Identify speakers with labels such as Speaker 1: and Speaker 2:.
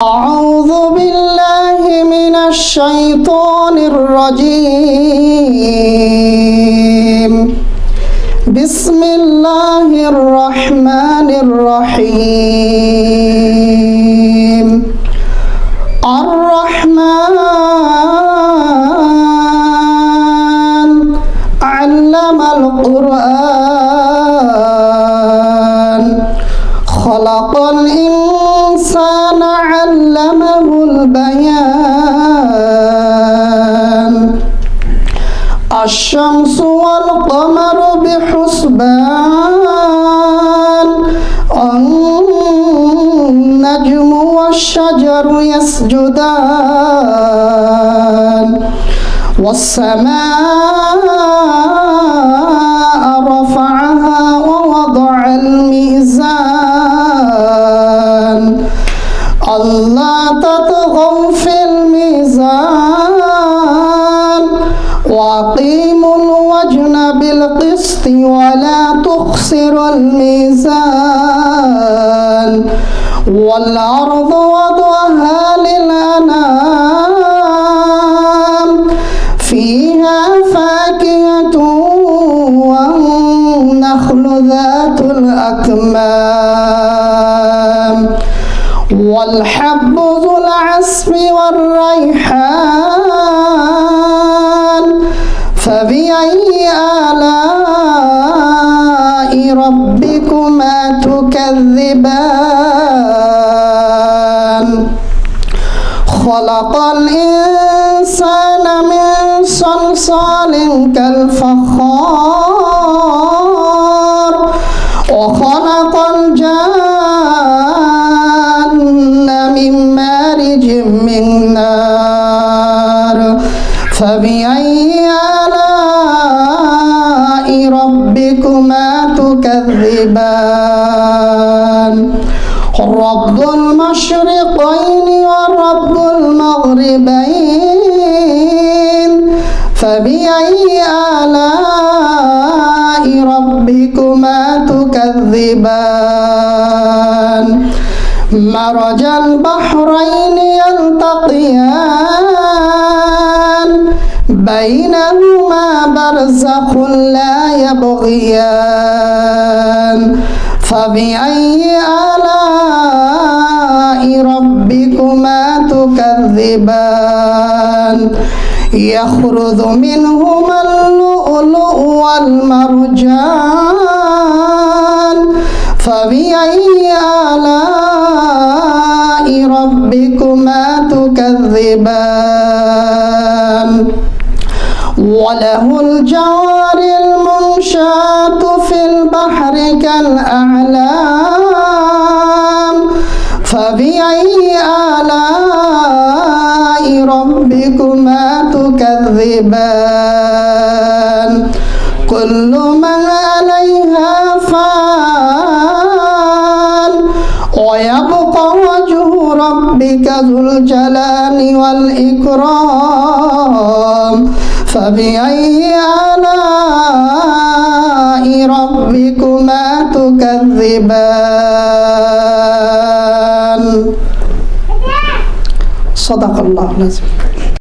Speaker 1: أعوذ بالله من الشيطان الرجيم. بسم الله الرحمن الرحيم. الرحمن علم القرآن خلق الإنسان علمه البيان. الشمس والقمر بحسبان. النجم والشجر يسجدان. والسماء رفعها ووضع الميزان ألا تطغوا في الميزان وأقيموا الوزن بالقسط ولا تخسروا الميزان والأرض وضعها للأنام فيها فاكهة والنخل ذات الأكمام والحب ذو العصف والريحان فبأي آلاء ربكما تكذبان. خلق الإنسان من صلصال كالفخار وخلق الجن من مارج من نار فبأي آلاء ربكما تكذبان. رب المشرقين ورب المغربين فبأي آلاء ربكما تكذبان. مرج البحرين يلتقيان بينهما برزخ لا يبغيان فبأي آلاء ربكما تكذبان. يخرج منهما اللؤلؤ والمرجان فبأي آلاء ربكما تكذبان. وله الجوار المنشآت في البحر كالأعلام فبأي آلاء ربكما تكذبان. كل من عليها فان ويبقى وجه ربك ذو الجلال والإكرام فبأي آلاء ربكما تكذبان. صدق الله العظيم.